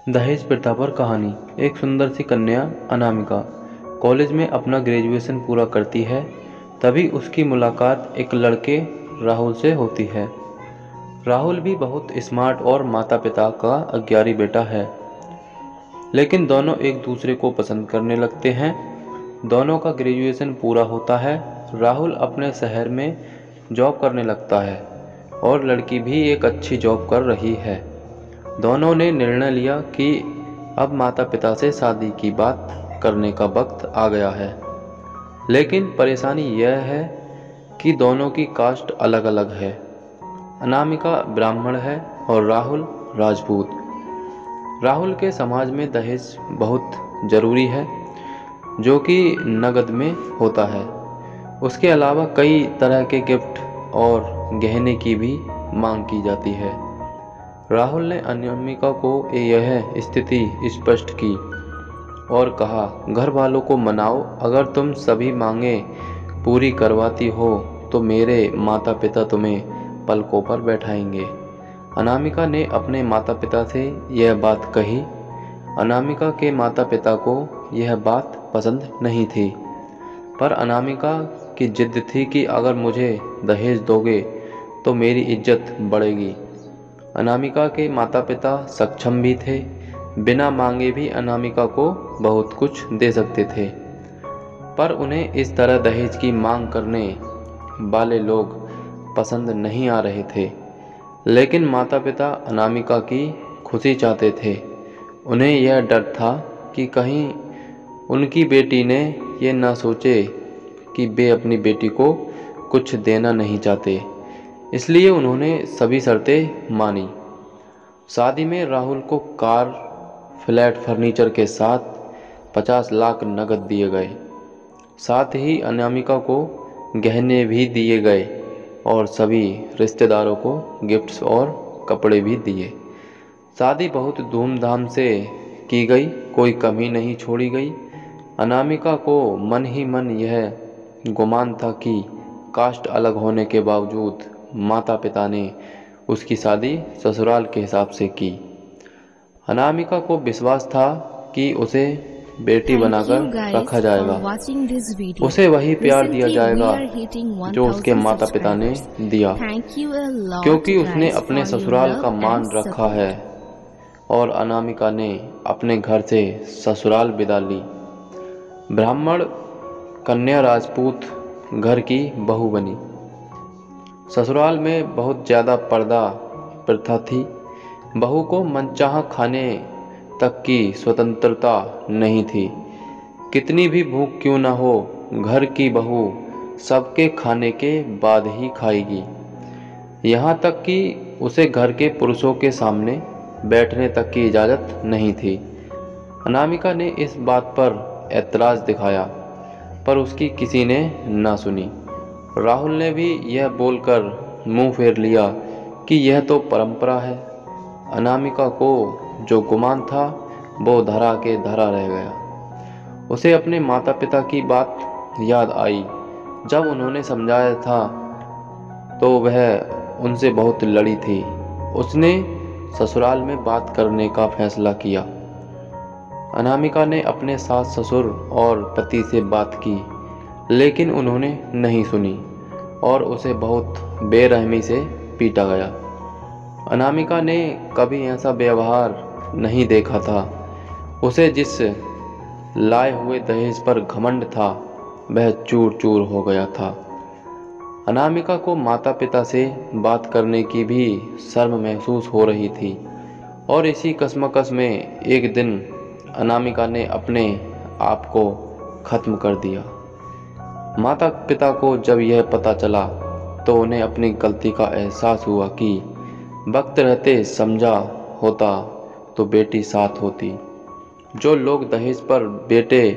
दहेज प्रथा पर कहानी। एक सुंदर सी कन्या अनामिका कॉलेज में अपना ग्रेजुएशन पूरा करती है। तभी उसकी मुलाकात एक लड़के राहुल से होती है। राहुल भी बहुत स्मार्ट और माता पिता का अज्ञारी बेटा है, लेकिन दोनों एक दूसरे को पसंद करने लगते हैं। दोनों का ग्रेजुएशन पूरा होता है। राहुल अपने शहर में जॉब करने लगता है और लड़की भी एक अच्छी जॉब कर रही है। दोनों ने निर्णय लिया कि अब माता पिता से शादी की बात करने का वक्त आ गया है। लेकिन परेशानी यह है कि दोनों की कास्ट अलग अलग है। अनामिका ब्राह्मण है और राहुल राजपूत। राहुल के समाज में दहेज बहुत ज़रूरी है, जो कि नकद में होता है। उसके अलावा कई तरह के गिफ्ट और गहने की भी मांग की जाती है। राहुल ने अनामिका को यह स्थिति स्पष्ट की और कहा, घर वालों को मनाओ, अगर तुम सभी मांगें पूरी करवाती हो तो मेरे माता पिता तुम्हें पलकों पर बैठाएंगे। अनामिका ने अपने माता पिता से यह बात कही। अनामिका के माता पिता को यह बात पसंद नहीं थी, पर अनामिका की जिद थी कि अगर मुझे दहेज दोगे तो मेरी इज्जत बढ़ेगी। अनामिका के माता पिता सक्षम भी थे, बिना मांगे भी अनामिका को बहुत कुछ दे सकते थे, पर उन्हें इस तरह दहेज की मांग करने वाले लोग पसंद नहीं आ रहे थे। लेकिन माता पिता अनामिका की खुशी चाहते थे। उन्हें यह डर था कि कहीं उनकी बेटी ने ये ना सोचे कि वे अपनी बेटी को कुछ देना नहीं चाहते, इसलिए उन्होंने सभी शर्तें मानी। शादी में राहुल को कार, फ्लैट, फर्नीचर के साथ 50 लाख नकद दिए गए। साथ ही अनामिका को गहने भी दिए गए और सभी रिश्तेदारों को गिफ्ट्स और कपड़े भी दिए। शादी बहुत धूमधाम से की गई, कोई कमी नहीं छोड़ी गई। अनामिका को मन ही मन यह गुमान था कि कास्ट अलग होने के बावजूद माता पिता ने उसकी शादी ससुराल के हिसाब से की। अनामिका को विश्वास था कि उसे बेटी बनाकर रखा जाएगा, उसे वही प्यार दिया जाएगा जो उसके माता पिता ने दिया, क्योंकि उसने अपने ससुराल का मान रखा है। और अनामिका ने अपने घर से ससुराल विदा ली। ब्राह्मण कन्या राजपूत घर की बहू बनी। ससुराल में बहुत ज़्यादा पर्दा प्रथा थी। बहू को मनचाहा खाने तक की स्वतंत्रता नहीं थी। कितनी भी भूख क्यों न हो, घर की बहू सबके खाने के बाद ही खाएगी। यहाँ तक कि उसे घर के पुरुषों के सामने बैठने तक की इजाज़त नहीं थी। अनामिका ने इस बात पर ऐतराज़ दिखाया, पर उसकी किसी ने ना सुनी। राहुल ने भी यह बोलकर मुंह फेर लिया कि यह तो परंपरा है। अनामिका को जो गुमान था वो धरा के धरा रह गया। उसे अपने माता पिता की बात याद आई। जब उन्होंने समझाया था तो वह उनसे बहुत लड़ी थी। उसने ससुराल में बात करने का फैसला किया। अनामिका ने अपने सास ससुर और पति से बात की, लेकिन उन्होंने नहीं सुनी और उसे बहुत बेरहमी से पीटा गया। अनामिका ने कभी ऐसा व्यवहार नहीं देखा था। उसे जिस लाए हुए दहेज पर घमंड था वह चूर चूर हो गया था। अनामिका को माता पिता से बात करने की भी शर्म महसूस हो रही थी और इसी कश्मकश में एक दिन अनामिका ने अपने आप को ख़त्म कर दिया। माता पिता को जब यह पता चला तो उन्हें अपनी गलती का एहसास हुआ कि वक्त रहते समझा होता तो बेटी साथ होती। जो लोग दहेज पर बेटे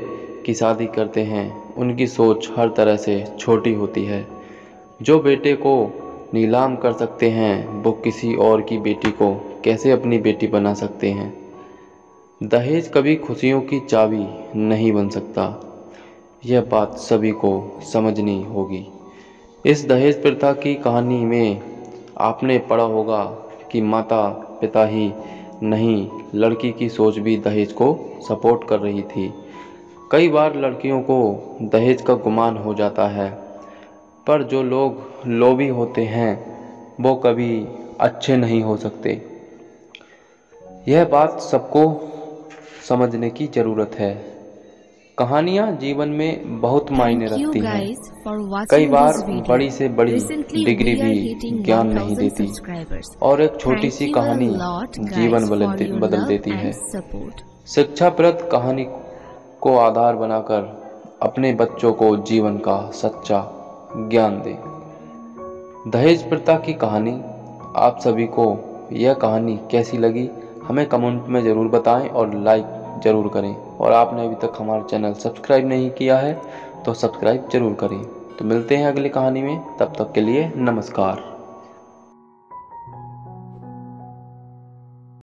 की शादी करते हैं उनकी सोच हर तरह से छोटी होती है। जो बेटे को नीलाम कर सकते हैं वो किसी और की बेटी को कैसे अपनी बेटी बना सकते हैं। दहेज कभी खुशियों की चाबी नहीं बन सकता। यह बात सभी को समझनी होगी। इस दहेज प्रथा की कहानी में आपने पढ़ा होगा कि माता पिता ही नहीं, लड़की की सोच भी दहेज को सपोर्ट कर रही थी। कई बार लड़कियों को दहेज का गुमान हो जाता है, पर जो लोग लोभी होते हैं वो कभी अच्छे नहीं हो सकते। यह बात सबको समझने की ज़रूरत है। कहानियाँ जीवन में बहुत मायने रखती हैं। कई बार बड़ी से बड़ी डिग्री भी ज्ञान नहीं देती और एक छोटी सी कहानी जीवन बदल देती है। शिक्षाप्रद कहानी को आधार बनाकर अपने बच्चों को जीवन का सच्चा ज्ञान दें। दहेज प्रथा की कहानी आप सभी को यह कहानी कैसी लगी हमें कमेंट में ज़रूर बताएं और लाइक ज़रूर करें। और आपने अभी तक हमारा चैनल सब्सक्राइब नहीं किया है तो सब्सक्राइब ज़रूर करें। तो मिलते हैं अगली कहानी में, तब तक के लिए नमस्कार।